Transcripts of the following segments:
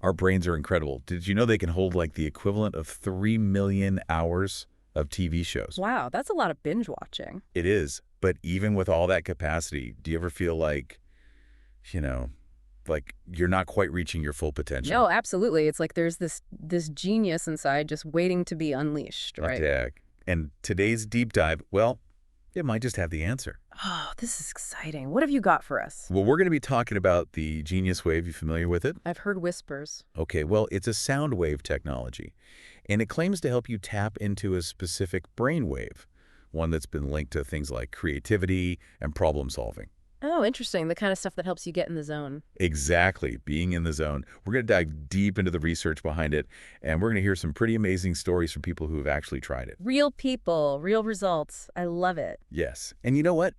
Our brains are incredible. Did you know they can hold like the equivalent of 3 million hours of TV shows? Wow, that's a lot of binge watching. It is. But even with all that capacity, do you ever feel like, you know, like you're not quite reaching your full potential? No, absolutely. It's like there's this genius inside just waiting to be unleashed, right? Yeah. And today's deep dive, well, it might just have the answer. Oh, this is exciting. What have you got for us? Well, we're going to be talking about the genius wave. You familiar with it? I've heard whispers. Okay, well, it's a sound wave technology, and it claims to help you tap into a specific brain wave, one that's been linked to things like creativity and problem solving. Oh, interesting. The kind of stuff that helps you get in the zone. Exactly, being in the zone. We're going to dive deep into the research behind it, and we're going to hear some pretty amazing stories from people who have actually tried it. Real people, real results. I love it. Yes, and you know what?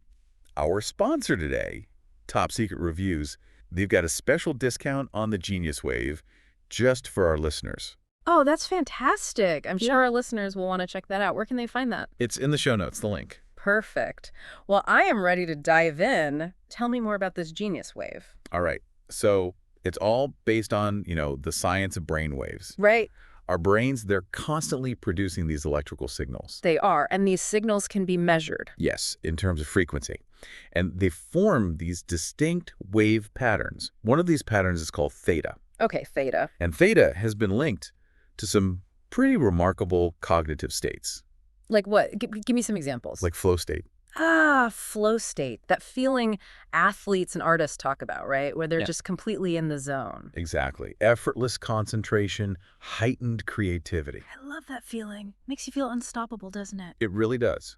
Our sponsor today, Top Secret Reviews, they've got a special discount on the Genius Wave just for our listeners. Oh, that's fantastic. I'm sure our listeners will want to check that out. Where can they find that? It's in the show notes, the link. Perfect. Well, I am ready to dive in. Tell me more about this genius wave. All right, so it's all based on, the science of brain waves. Right. Our brains, they're constantly producing these electrical signals. They are, and these signals can be measured. Yes, in terms of frequency. And they form these distinct wave patterns. One of these patterns is called theta. Okay, theta. And theta has been linked to some pretty remarkable cognitive states. Like what? Give me some examples. Like flow state. Flow state. That feeling athletes and artists talk about, right? Where they're just completely in the zone. Exactly. Effortless concentration, heightened creativity. I love that feeling. Makes you feel unstoppable, doesn't it? It really does.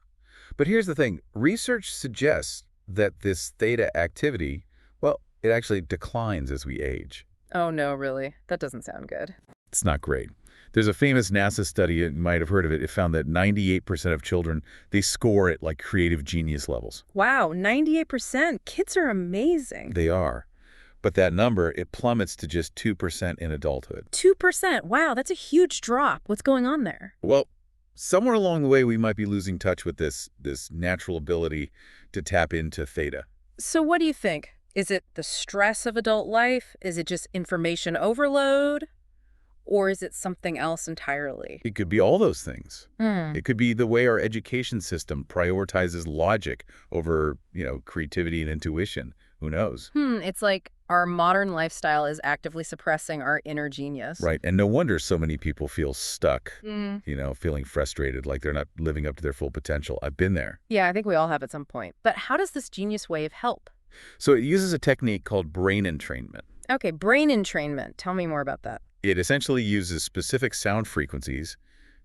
But here's the thing. Research suggests that this theta activity, well, it actually declines as we age. Oh, no, really? That doesn't sound good. It's not great. There's a famous NASA study, you might have heard of it. It found that 98% of children, they score at like creative genius levels. Wow, 98%. Kids are amazing. They are. But that number, it plummets to just 2% in adulthood. 2%. Wow, that's a huge drop. What's going on there? Well, somewhere along the way, we might be losing touch with this natural ability to tap into theta. So what do you think? Is it the stress of adult life? Is it just information overload? Or is it something else entirely? It could be all those things. Hmm. It could be the way our education system prioritizes logic over, creativity and intuition. Who knows? It's like our modern lifestyle is actively suppressing our inner genius. Right. And no wonder so many people feel stuck, Mm. feeling frustrated, like they're not living up to their full potential. I've been there. Yeah, I think we all have at some point. But how does this genius wave help? So it uses a technique called brain entrainment. Okay, brain entrainment. Tell me more about that. It essentially uses specific sound frequencies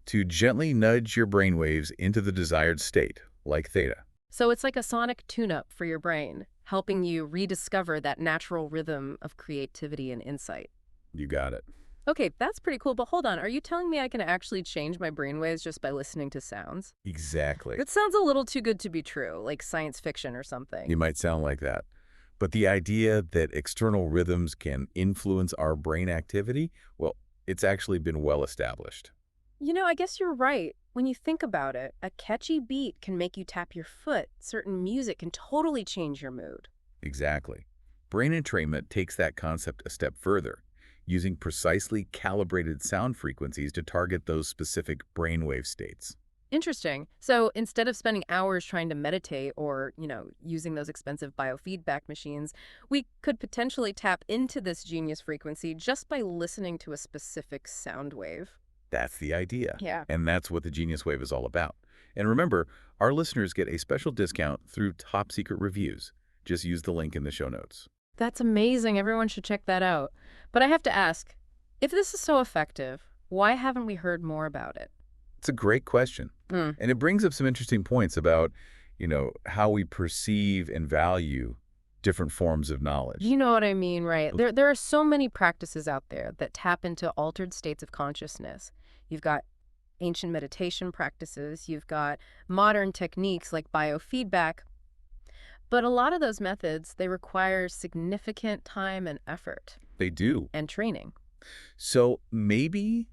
to gently nudge your brain waves into the desired state, like theta. So it's like a sonic tune-up for your brain, helping you rediscover that natural rhythm of creativity and insight. You got it. Okay, that's pretty cool, but hold on. Are you telling me I can actually change my brainwaves just by listening to sounds? Exactly. It sounds a little too good to be true, like science fiction or something. You might sound like that. But the idea that external rhythms can influence our brain activity, well, it's actually been well established. I guess you're right. When you think about it, a catchy beat can make you tap your foot. Certain music can totally change your mood. Exactly. Brain entrainment takes that concept a step further, using precisely calibrated sound frequencies to target those specific brainwave states. Interesting. So instead of spending hours trying to meditate or, using those expensive biofeedback machines, we could potentially tap into this genius frequency just by listening to a specific sound wave. That's the idea. Yeah. And that's what the Genius Wave is all about. And remember, our listeners get a special discount through Top Secret Reviews. Just use the link in the show notes. That's amazing. Everyone should check that out. But I have to ask, if this is so effective, why haven't we heard more about it? It's a great question. Mm. And it brings up some interesting points about, how we perceive and value different forms of knowledge. You know what I mean, right? There are so many practices out there that tap into altered states of consciousness. You've got ancient meditation practices. You've got modern techniques like biofeedback. But a lot of those methods, they require significant time and effort. They do. And training. So maybe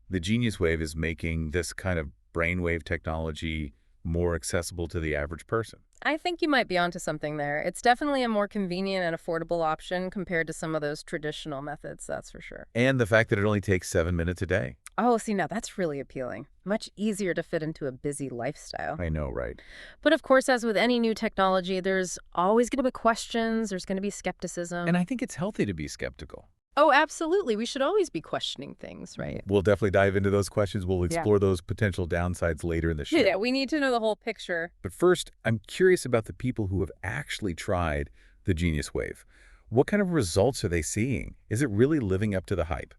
the Genius Wave is making this kind of brainwave technology more accessible to the average person. I think you might be onto something there. It's definitely a more convenient and affordable option compared to some of those traditional methods, that's for sure. And the fact that it only takes 7 minutes a day. Oh, see, now that's really appealing. Much easier to fit into a busy lifestyle. I know, right? But of course, as with any new technology, there's always going to be questions, there's going to be skepticism. And I think it's healthy to be skeptical. Oh, absolutely. We should always be questioning things, right? We'll definitely dive into those questions. We'll Yeah. explore those potential downsides later in the show. Yeah, we need to know the whole picture. But first, I'm curious about the people who have actually tried the Genius Wave. What kind of results are they seeing? Is it really living up to the hype?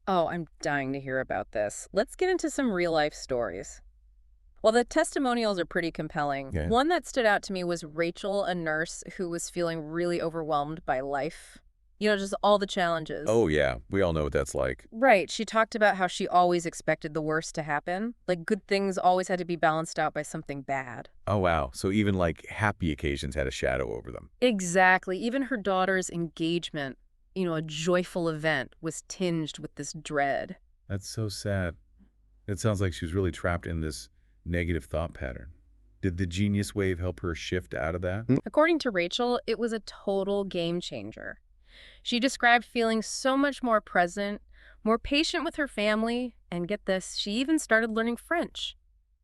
Oh, I'm dying to hear about this. Let's get into some real-life stories. Well, the testimonials are pretty compelling. Yeah. One that stood out to me was Rachel, a nurse who was feeling really overwhelmed by life. You know, just all the challenges. Oh, yeah. We all know what that's like. Right. She talked about how she always expected the worst to happen. Like, good things always had to be balanced out by something bad. Oh, wow. So even like happy occasions had a shadow over them. Exactly. Even her daughter's engagement, a joyful event, was tinged with this dread. That's so sad. It sounds like she was really trapped in this negative thought pattern. Did the Genius Wave help her shift out of that? According to Rachel, it was a total game changer. She described feeling so much more present, more patient with her family, and get this, she even started learning French.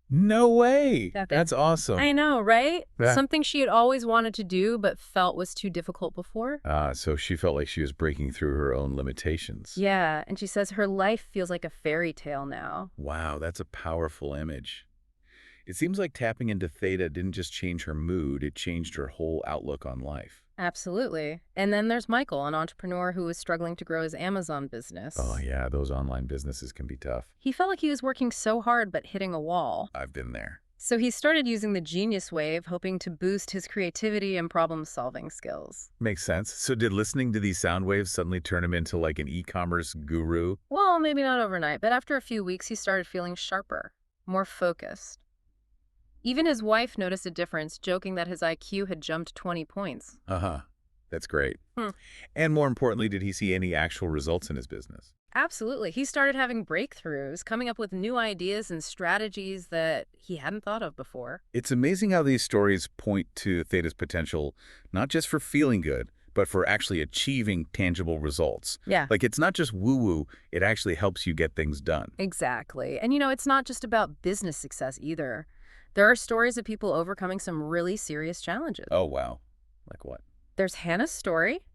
No way. That's it. That's awesome. I know, right? Yeah. Something she had always wanted to do but felt was too difficult before. So she felt like she was breaking through her own limitations. Yeah, and she says her life feels like a fairy tale now. Wow, that's a powerful image. It seems like tapping into Theta didn't just change her mood, it changed her whole outlook on life. Absolutely. And then there's Michael, an entrepreneur who was struggling to grow his Amazon business. Oh, yeah, those online businesses can be tough. He felt like he was working so hard but hitting a wall. I've been there. So he started using the Genius Wave, hoping to boost his creativity and problem-solving skills. Makes sense. So did listening to these sound waves suddenly turn him into like an e-commerce guru? Well, maybe not overnight, but after a few weeks, he started feeling sharper, more focused. Even his wife noticed a difference, joking that his IQ had jumped 20 points. Uh-huh. That's great. Hmm. And more importantly, did he see any actual results in his business? Absolutely. He started having breakthroughs, coming up with new ideas and strategies that he hadn't thought of before. It's amazing how these stories point to Theta's potential, not just for feeling good, but for actually achieving tangible results. Yeah. Like, it's not just woo-woo, it actually helps you get things done. Exactly. And it's not just about business success either. There are stories of people overcoming some really serious challenges. Oh, wow. Like what? There's Hannah's story.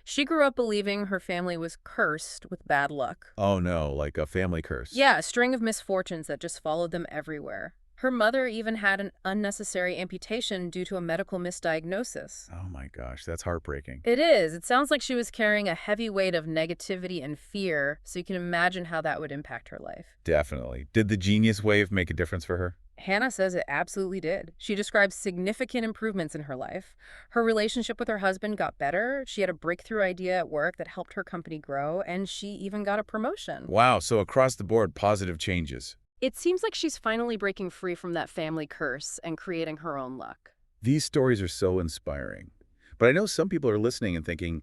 She grew up believing her family was cursed with bad luck. Oh, no, like a family curse. Yeah, a string of misfortunes that just followed them everywhere. Her mother even had an unnecessary amputation due to a medical misdiagnosis. Oh, my gosh, that's heartbreaking. It is. It sounds like she was carrying a heavy weight of negativity and fear, so you can imagine how that would impact her life. Definitely. Did the Genius Wave make a difference for her? Hannah says it absolutely did. She describes significant improvements in her life. Her relationship with her husband got better. She had a breakthrough idea at work that helped her company grow, and she even got a promotion. Wow, so across the board, positive changes. It seems like she's finally breaking free from that family curse and creating her own luck. These stories are so inspiring. But I know some people are listening and thinking,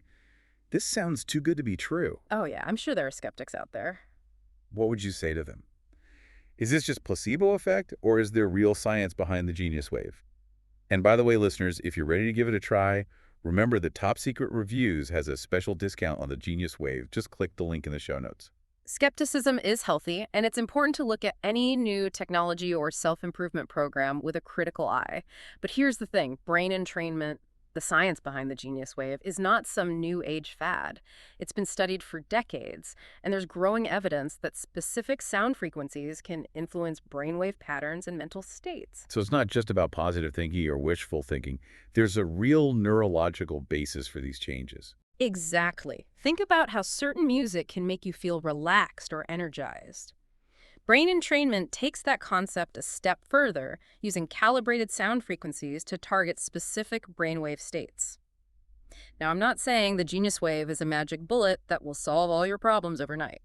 this sounds too good to be true. Oh yeah, I'm sure there are skeptics out there. What would you say to them? Is this just placebo effect, or is there real science behind the Genius Wave? And by the way, listeners, if you're ready to give it a try, remember that Top Secret Reviews has a special discount on the Genius Wave. Just click the link in the show notes. Skepticism is healthy, and it's important to look at any new technology or self-improvement program with a critical eye. But here's the thing, brain entrainment, the science behind the Genius Wave, is not some new age fad. It's been studied for decades, and there's growing evidence that specific sound frequencies can influence brainwave patterns and mental states. So it's not just about positive thinking or wishful thinking. There's a real neurological basis for these changes. Exactly. Think about how certain music can make you feel relaxed or energized. Brain entrainment takes that concept a step further, using calibrated sound frequencies to target specific brainwave states. Now, I'm not saying the Genius Wave is a magic bullet that will solve all your problems overnight.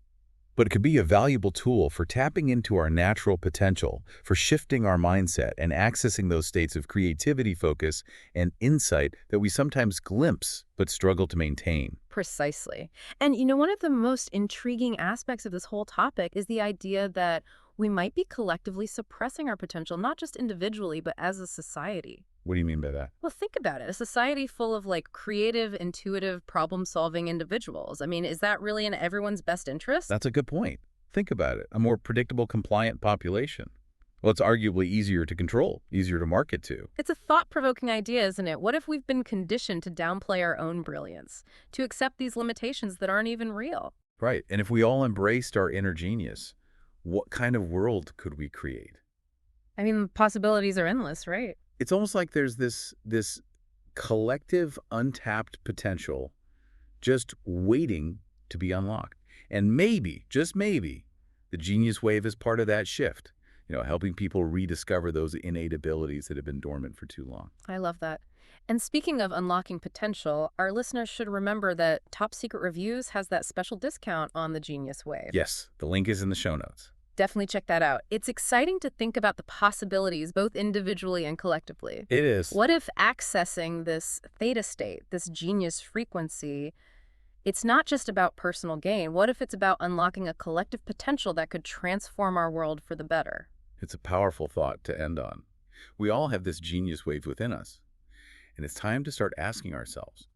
But it could be a valuable tool for tapping into our natural potential, for shifting our mindset and accessing those states of creativity, focus, and insight that we sometimes glimpse but struggle to maintain. Precisely. And one of the most intriguing aspects of this whole topic is the idea that we might be collectively suppressing our potential, not just individually, but as a society. What do you mean by that? Well, think about it. A society full of like creative, intuitive, problem-solving individuals. I mean, is that really in everyone's best interest? That's a good point. Think about it. A more predictable, compliant population. Well, it's arguably easier to control, easier to market to. It's a thought-provoking idea, isn't it? What if we've been conditioned to downplay our own brilliance, to accept these limitations that aren't even real? Right. And if we all embraced our inner genius, what kind of world could we create? I mean, possibilities are endless, right? It's almost like there's this collective untapped potential just waiting to be unlocked. And maybe, just maybe, the genius wave is part of that shift, helping people rediscover those innate abilities that have been dormant for too long. I love that. And speaking of unlocking potential, our listeners should remember that Top Secret Reviews has that special discount on the Genius Wave. Yes, the link is in the show notes. Definitely check that out. It's exciting to think about the possibilities, both individually and collectively. It is. What if accessing this theta state, this genius frequency, it's not just about personal gain? What if it's about unlocking a collective potential that could transform our world for the better? It's a powerful thought to end on. We all have this genius wave within us. And it's time to start asking ourselves,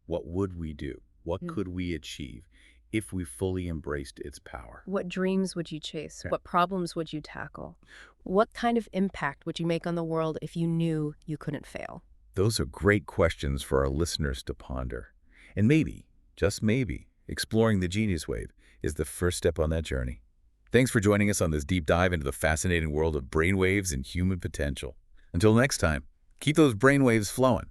what would we do? What could we achieve if we fully embraced its power? What dreams would you chase? Yeah. What problems would you tackle? What kind of impact would you make on the world if you knew you couldn't fail? Those are great questions for our listeners to ponder. And maybe, just maybe, exploring the genius wave is the first step on that journey. Thanks for joining us on this deep dive into the fascinating world of brainwaves and human potential. Until next time, keep those brainwaves flowing.